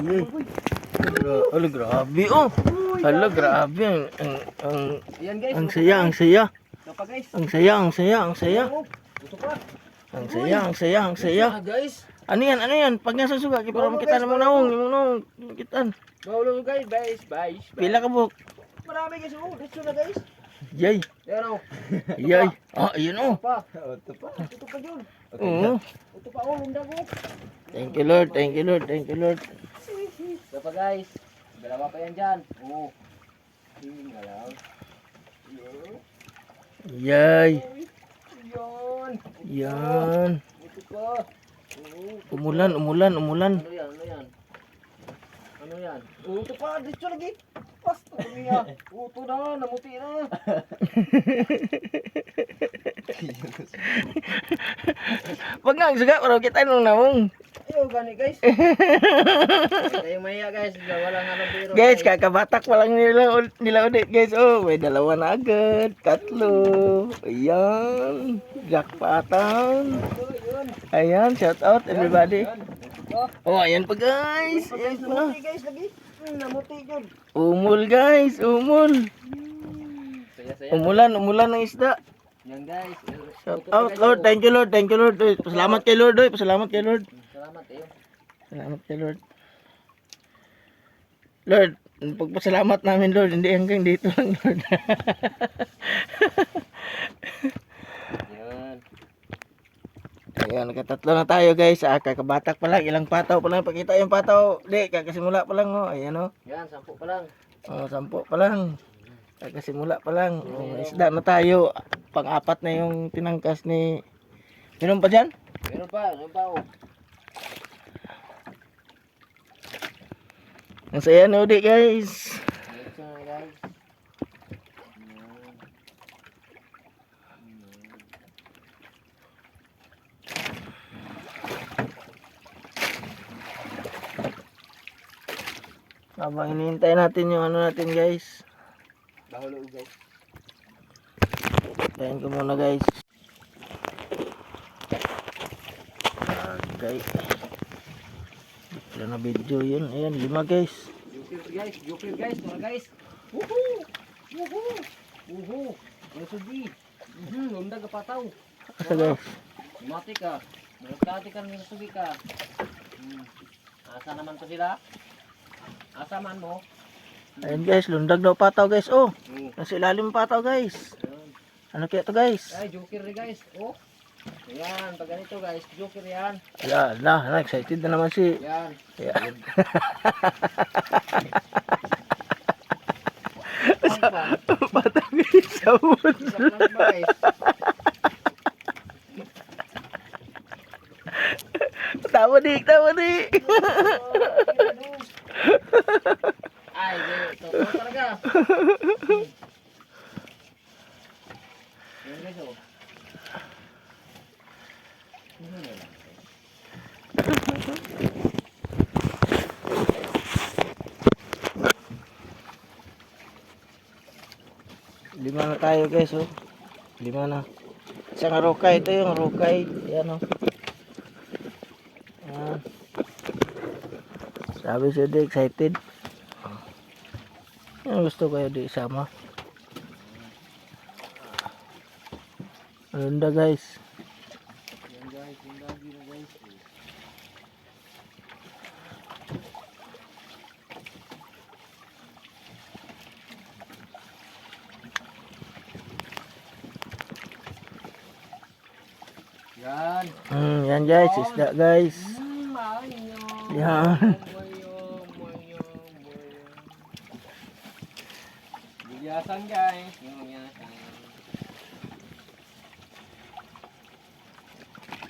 Ay. Hala, grabe oh. Hala, grabe Ayan guys. ang saya, ang saya. Ito pa guys. Ang saya, ang saya, ang saya. Ito pa. Ang saya, ang saya, ang saya. Guys. Ano yan, ano yan? Pag nasa suga, para makita na mong naong, yung naong, makitaan. Bawalo guys, guys. Pila ka buk? Marami guys. Oh, dito na guys. Yay. Ayan oh. Yay. Ah, ayun oh. Ito pa. Ito pa yun. Oo. Ito pa oh, lundag oh. Thank you Lord, thank you Lord, thank you Lord. Ito pa guys. Dalawa pa yan dyan. Oo. Nga lang. Yay. Yun. Yan. Ito pa. Oo. Umulan, umulan, umulan. Ano yan? Ano yan? Ano yan? Oo, ito pa. Dito lagi. Pasto niya. Oo, ito na. Namuti na. Pag nga, suga, para makita nung naong. Ayaw gani guys. Kayo maya guys. Walang ano biro. Guys, kakabatak pa lang nila ulit guys. Oh, may dalawa na agad. Tatlo. Ayan. Jackpotan. Yun. Ayan, shout out everybody. Oh. Oh, ayan pa guys. Ayan pa. Namuti guys lagi. Namuti yun. Umul guys, umul. Saya-saya. Umulan, umulan ng isda. Yan guys. Shout out Lord, thank you Lord, thank you Lord. Pasalamat kay Lord, pasalamat kay Lord. Salamat eh. Salamat kay Lord. Lord, pagpasalamat namin Lord, hindi hanggang dito lang Lord. Yan. Ayan, nakatatlo na tayo guys. Kakabatak pa lang, ilang pataw pa lang. Pakita yung pataw. Di, kakasimula pa lang oh. Ayan oh. Yan, 10 pa lang. Oh, 10 pa lang. Kakasimula pa lang. Oh, isda na tayo. Pang-apat na yung tinangkas ni... Meron pa dyan? Meron pa oh. Ang saya na ulit guys. Meron pa guys. Habang hinihintay natin yung ano natin guys. Bahulo guys. Tayin ko muna guys. Okay. Wala na video yun. Ayan, 5 guys. Jukir guys, mga guys. Woohoo! Woohoo! Woohoo! Ang sugi. Lundag pataw. Asa guys? Mati ka. Magkati ka ng sugi ka. Asa naman to sila? Asa man mo? Ayan guys, lundag daw pataw guys. Oh, Hmm. nasa ilalim pataw guys. Ayan. Ano kaya to guys? Ay, jukir rin guys. Oh. Ayan, pag ganito guys, jukir yan. Ayan, na, excited na naman si... Yan. Ayan. Pataw guys, sa wood. Guys. Tawa dik, tawa dik. Ay, totoo talaga. Yan guys oh. Lima na tayo guys oh. 5 na. Isang rukay, ito yung rukay. Ayan oh. Ayan. Sabi siya di excited. Yan gusto kayo di isama. Ganda guys. Yan guys, yung lagi na guys. Yan. Yan guys, isda guys. Mayong. Yan. Gulyasan guys. Yung gulyasan.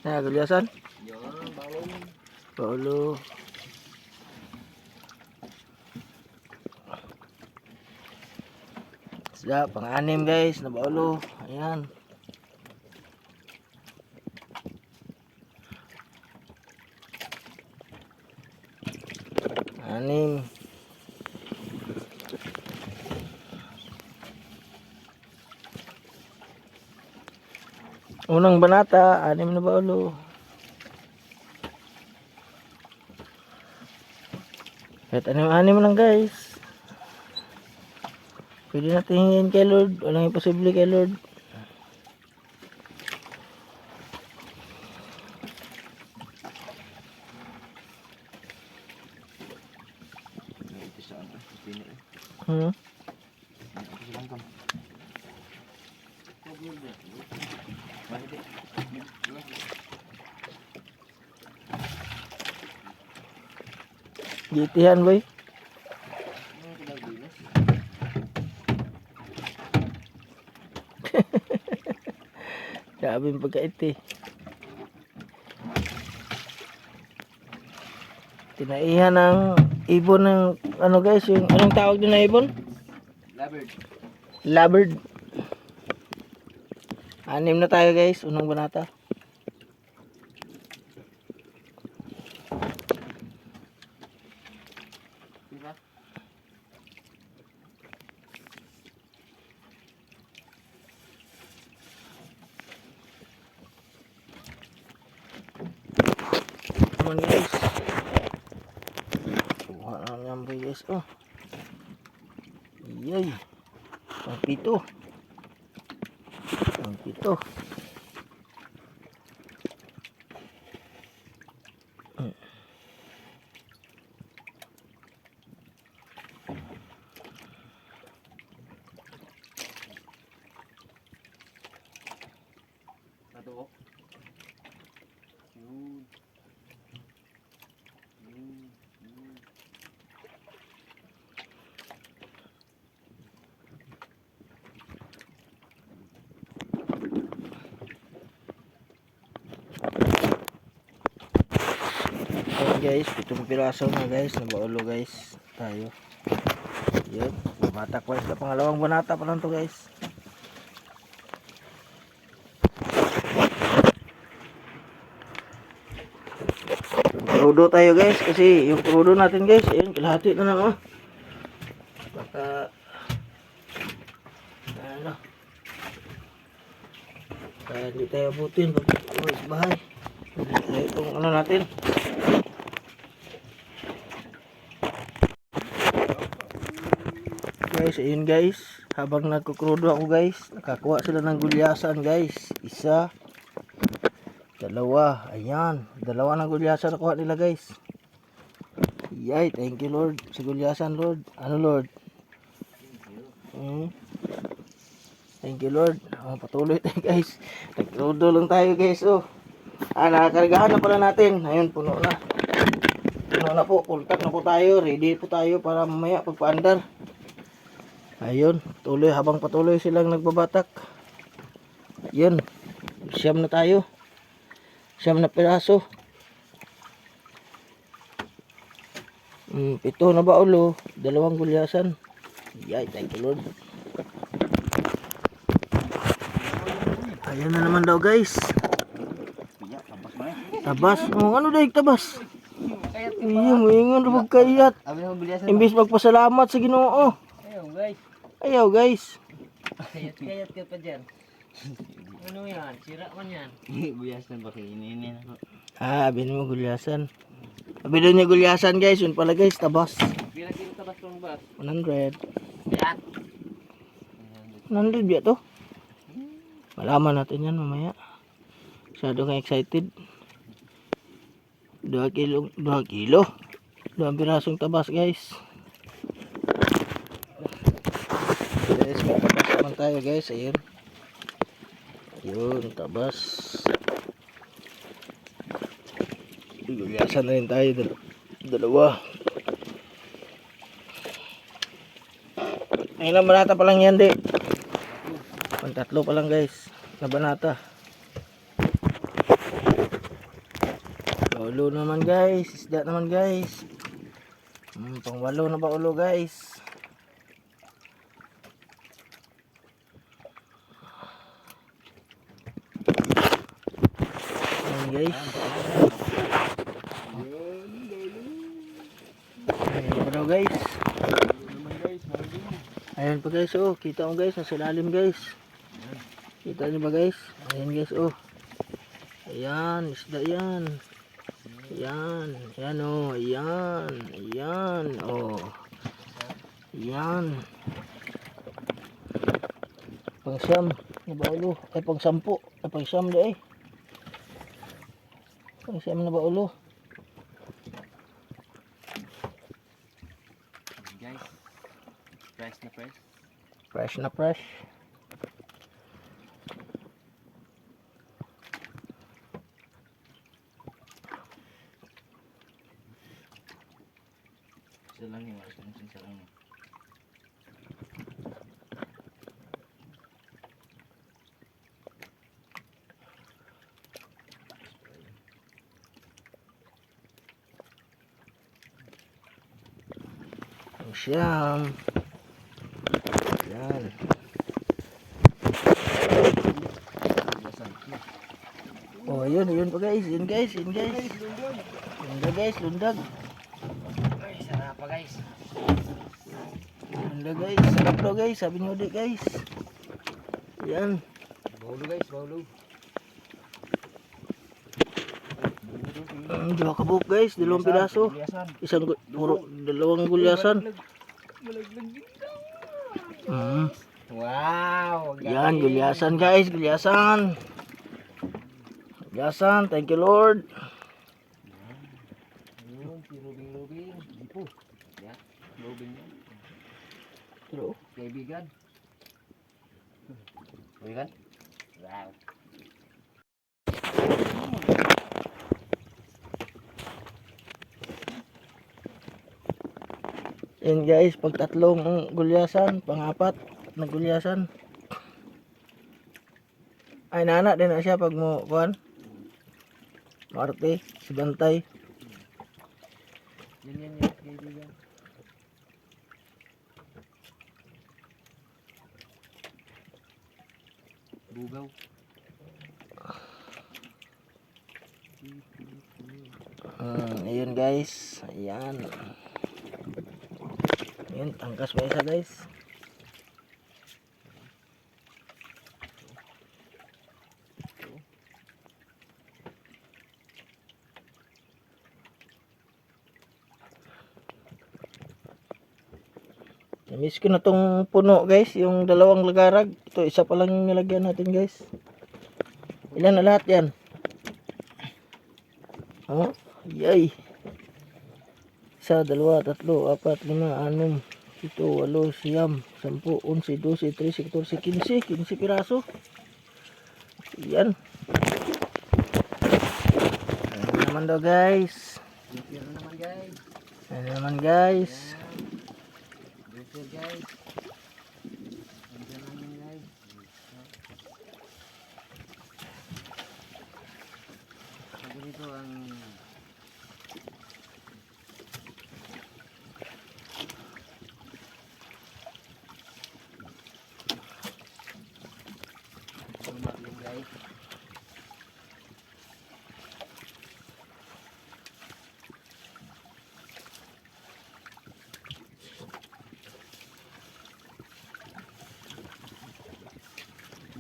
Na, gulyasan. Yan, balong. Paulo. Isda, pang-anim guys, na paulo. Ayan. Anim. Unang banata, 6 na paulo. Kahit anim-anim lang guys. Pwede natin hingin kay Lord. Walang imposible kay Lord. Hmm? Gitihan boy. Grabe yung pagkait eh. Tinaihan ng ibon ng ano guys, yung anong tawag din na ibon? Labird. Labird. Anim na tayo guys, unang banata. Diba? Come on guys. Kuha na naman boy guys. Oh. Iyay. Ang pito. Ang pito. Ito. Yun. Yun. Ayan guys, pitong piraso na guys, nabaulo guys. Tayo. Yun, batak guys, na pangalawang banata pa lang to guys. Crudo tayo guys, kasi yung crudo natin guys, ayun, kalahati na lang oh. Baka, ano, kaya hindi tayo abutin pag uwi sa bahay. Itong ano natin. Guys, ayun guys, habang nagkukrudo ako guys, nakakuha sila ng gulyasan guys. Isa, dalawa, ayan, dalawa ng gulyasan nakuha nila guys. Yay, thank you Lord sa gulyasan Lord. Ano Lord? Thank you Lord. Patuloy tayo guys. Nagkrudo lang tayo guys oh. Nakakargahan na pala natin. Ayun, puno na. Puno na po, full tank na po tayo. Ready po tayo para mamaya pagpaandar. Ayun, tuloy habang patuloy silang nagbabatak. Yun, siyam na tayo. Siyam na piraso. Pito na ba ulo? Dalawang gulyasan. Yay, thank you Lord. Ayun na naman daw guys. Tabas, ano dahil tabas? Iya, moingon ra kayat. Imbis magpasalamat sa Ginoo. Ayaw guys. Ayaw guys. Kayat ka pa dyan. Ano yan? Sira man yan. Gulyasan ba kainin ako? Abin mo gulyasan. Abin niya gulyasan guys, yun pala guys, tabas. Pila kilo tabas pang bas? 100. Yan. 100 biya to. Malaman natin yan mamaya. Masyado kang excited. 2 kilo. 2 pirasong tabas guys. Guys, magpatas naman tayo guys. Ayun. Ayun, tabas. Gulyasan na rin tayo. Dalawa. Ilang banata pa lang yan, di. Tatlo pa lang guys. Na banata. Ulo naman guys. Isda naman guys. Pang-walo na ba ulo guys? Ayan guys. Ayan pa daw guys. Ayan pa guys oh. Kita mo guys. Nasa lalim guys. Kita nyo ba guys? Ayan guys oh. Ayan. Isda yan. Yan. Yan oh. Yan. Yan. Oh. Yan. Pang siyam. Na baulo. Ay pang sampu. Ay pang siyam da eh. Pang siyam na baulo. Guys, fresh na fresh. Fresh na fresh. Isa lang yung isa lang. Pang siyam. Yan. Oh, yun pa guys. Yun guys. Lundag guys, lundag. Ay, sarap pa guys. Lundag guys. Sarap daw guys. Sabi niyo di guys. Yan. Baulo guys, baulo. Dua kabuk guys. Dalawang piraso. Dalawang gulyasan. Wow. Yan, gulyasan guys. Gulyasan. Gulyasan. Thank you Lord. Ayun, si Rubing. Ipo. Yan, Rubing yan. Pero, Kaibigan. Kaibigan? Wow. yan guys, pag tatlong gulyasan, pang-apat na gulyasan. Ay nana din na siya pag mo kuan. Marte, si Bantay. Yan, kaibigan. Bugaw. Ayun guys, ayan. Ayun, tangkas pa isa guys. Namiss ko na tong puno guys, yung dalawang lagarag. Ito isa pa lang yung nilagyan natin guys. Ilan na lahat yan? Oh, yay. Isa, dalawa, tatlo, apat, lima, anim, ito, walo, siyam, 10, 11, 12, 13, 14, 15 piraso. Yan. Ayan naman daw guys. Yan naman guys. Ayan naman guys. Buker guys. Yan naman guys. Ganito ang guys.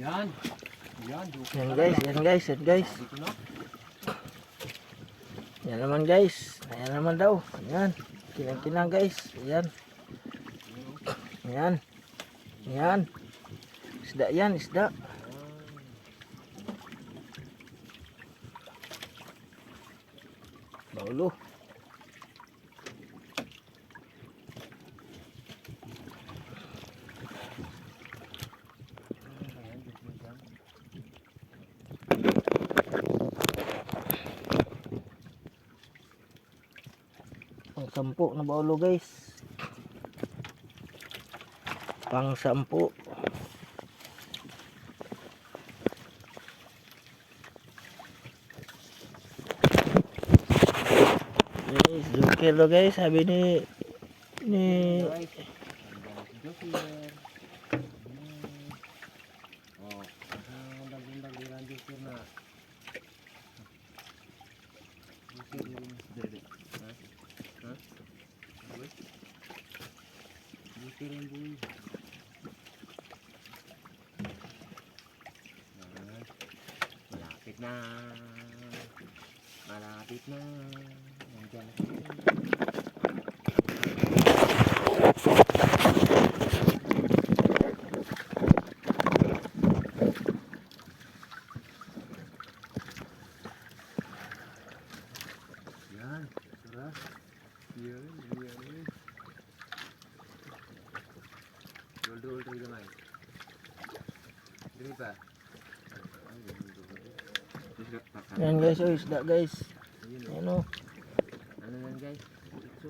Yan. Yan guys, yan guys, yan guys. Dito na. Yan naman guys. Ayan naman daw. Ayan. Kinang-kinang guys. Ayan. Ayan. Ayan. Isda yan, isda. Baulo. Pang 10 na baulo guys. Pang 10. Guys, joker lo guys, sabi ni Guys. Joker. Oh, undag iran joker na. Joker yung dede. Ha? Boy. Joker yung boy. Malapit na. Yan, tara. Yan. Dol-dol tayo gamay. Dili pa. Yan guys, oh, isda guys. Ayan oh. Ano yan guys? Itso.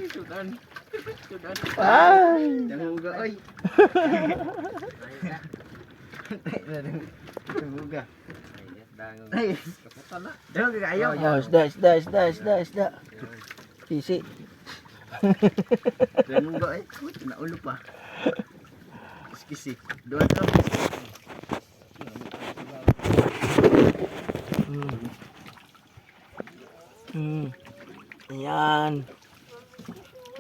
Sudan. Sudan. Ay! Jangan buka, oi. Jangan buka. Ay, kaputan na. Jangan buka ayaw. Oh, isda. Sisi. Jangan buka, eh. Nak ulu pa. Kisi. Dua tu. Ayan.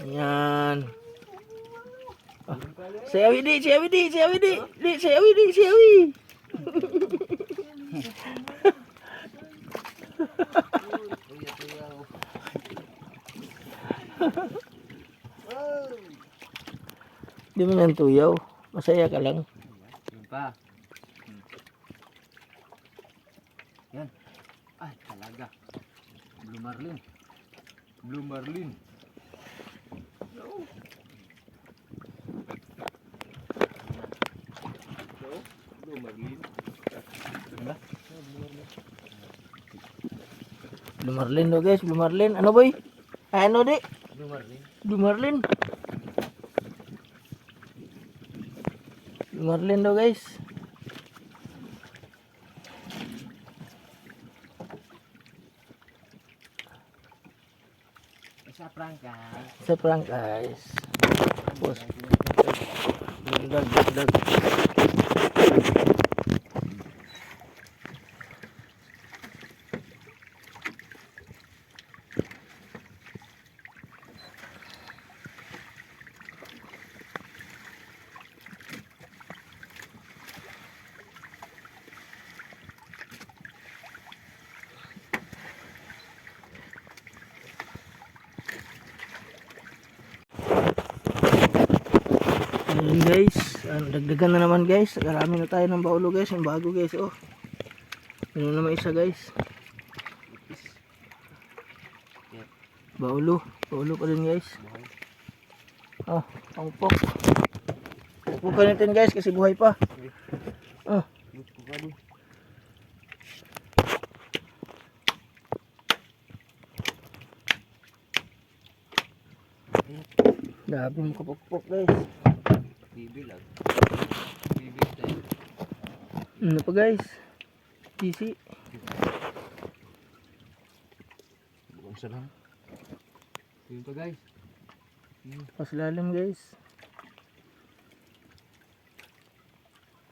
Ayan. Oh. Siawi di. Di, siawi. Di mo yan tuyaw. Masaya ka lang. Jumpa. Yan. Ay, talaga. Blue marlin. Blue marlin. Blue marlin. Blue Marlin do guys, Blue Marlin. Ano boy? Ano di? Blue marlin. Blue Marlin. Blue Marlin do guys. Sa prangkay. Sa prank guys. Bos. Dag. Ayun guys, dagdagan na naman guys. Karami na tayo ng baulo guys, yung bago guys. Oh. Yun na naman isa guys. Baulo pa din guys. Oh, pangpok. Pukpukan natin guys kasi buhay pa. Oh. Dami mo kapukpok guys. Bibilag. Bibilag tayo. Ano pa guys? Easy. Bukan sa lang. Yun pa guys. Pas lalim guys.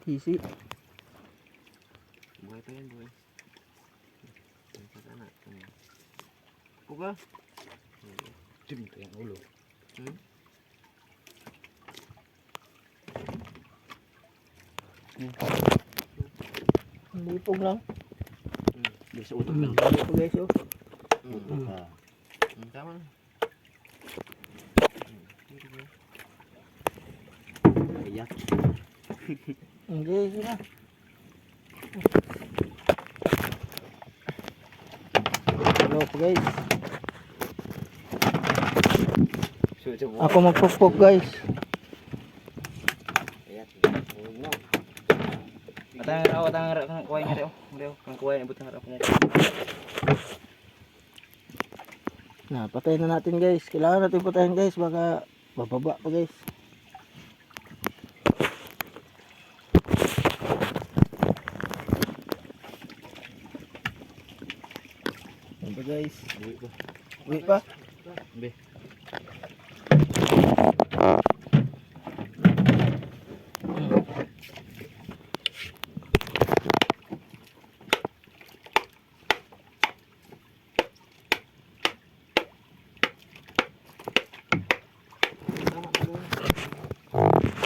Easy. Buhay pa yan, buhay. Buhay pa sana. Puka. Dim, ito yung ulo. Lipog lang. Bisa utot lang. Lipog guys oh. Tama na. Ayak. Hindi, sila. Hello po guys. Ako magpukpok guys. Ayak. Atang harap kang kuwain niya rin. Kang kuwain ibut harap niya. Nah, patayin na natin guys. Kailangan natin patayin guys. Baka bababa pa guys. Yan pa guys. Uwi pa. Be.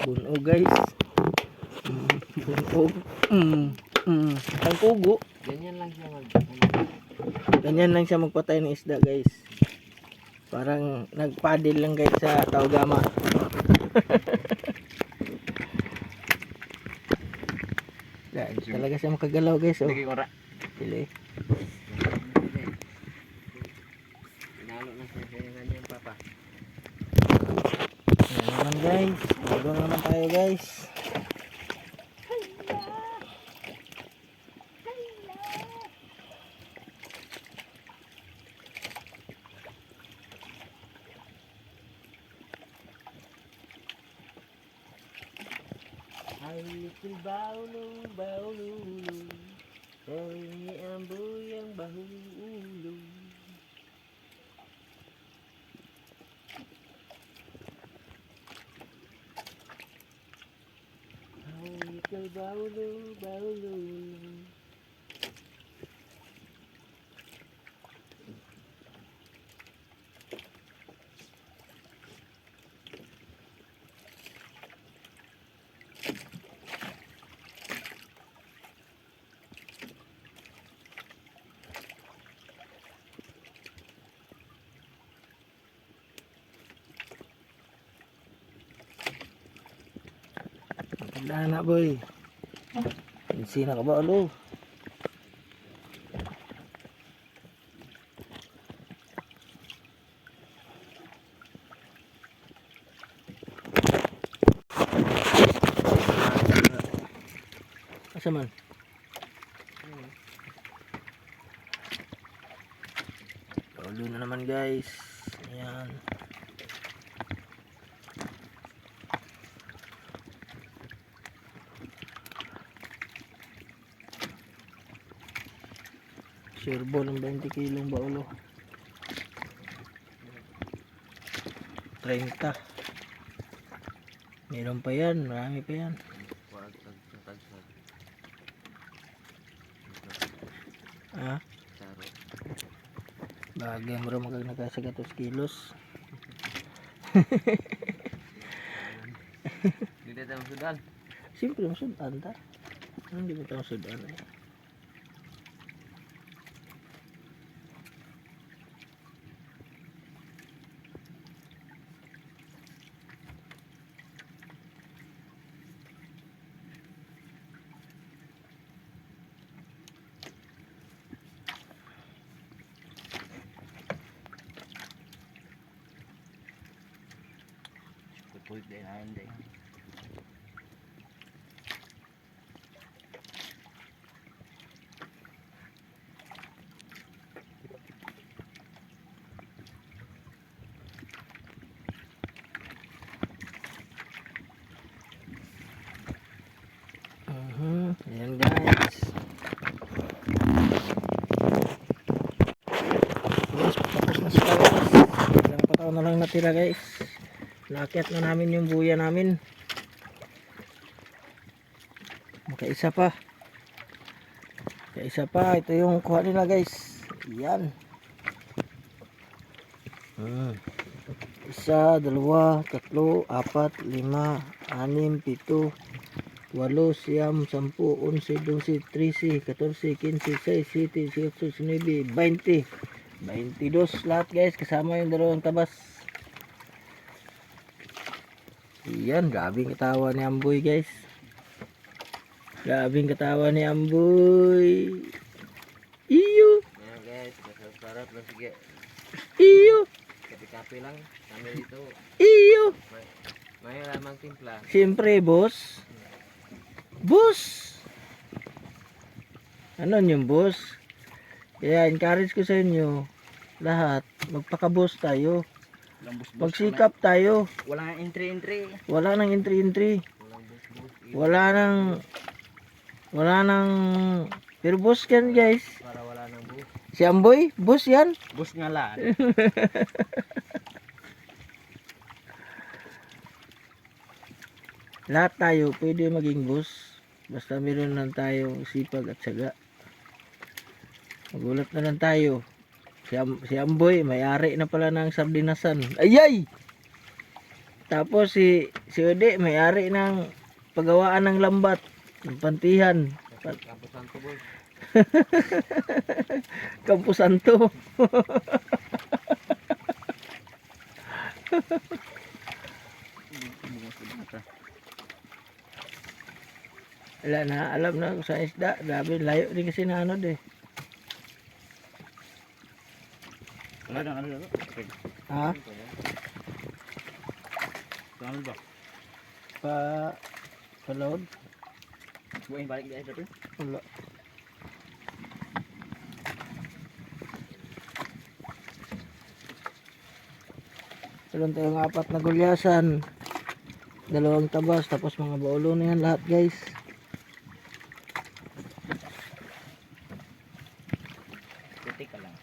Buno guys. Ang pugo. Ang pugo. Ganyan lang siya Ganyan lang siya magpatay ng isda guys. Parang nagpadil lang guys sa Taugama. Talaga siya makagalaw guys. Oh. Lagi ko ra. Sili. Pinalo na siya sa kanyang papa. Ayan naman guys. Tulong naman tayo guys. Ay, little baulong, baulong. Ay, amboy ang bahulong. Ay, little baulong, baulong. Wala na boy. Insina ka ba alo? Asa man? Ulo na naman guys. Ayan. Sureball ng 20 kilong baulo. 30. Meron pa yan, marami pa yan. Ah, bagay mo rin magkagasagat 2 kilos. Hindi tayo sudan. Siyempre masudan ta. Hindi mo tayo sudan eh. Put din ayon din. Ayan guys. Guys, tapos na sila guys. Ilang pataw na lang natira guys. Naakyat na namin yung buya namin. Makaisa pa. Kaisa pa. Ito yung kuha nila guys. Yan. Isa, dalawa, tatlo, apat, lima, anim, pito, 8, 9, 10, 11, 12, 13, 14, 15, 16, 17, 18, 19, 20. 22 lahat guys. Kasama yung dalawang tabas. Yan, grabing katawa ni Amboy guys. Grabing katawa ni Amboy. Iyo. Ayan guys, sarap lang sige. Iyo. Kape-kape lang kami dito. Iyo. May lamang timpla. Siyempre boss. Boss. Ano yung boss? Kaya encourage ko sa inyo lahat, magpaka-boss tayo. Magsikap tayo. Wala nang entry. Wala nang entry. Walang bus-bus. Wala nang pero boss yan guys. Para wala nang bus. Si Amboy, boss yan. Bus nga lang. Lahat tayo pwede maging boss. Basta meron lang tayong sipag at syaga. Magulat na lang tayo. Si Amboy, may-ari na pala ng sardinasan. Ayay! Tapos si Ode, may-ari ng paggawaan ng lambat. Ng pantihan. Campo Santo boy. Campo Santo. Wala na, alam na ako sa isda. Grabe, layo din kasi na ano de. Wala nang ano. Okay. Ha? Ano ba? Pa load? Buhay balik di ay dito. Wala. Meron tayong 4 na gulyasan. 2 tabas, tapos mga baulo na yan lahat guys. Putik ka lang.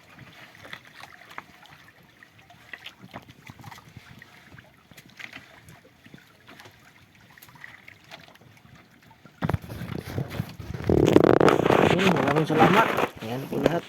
Maraming salamat. Ayan po lahat.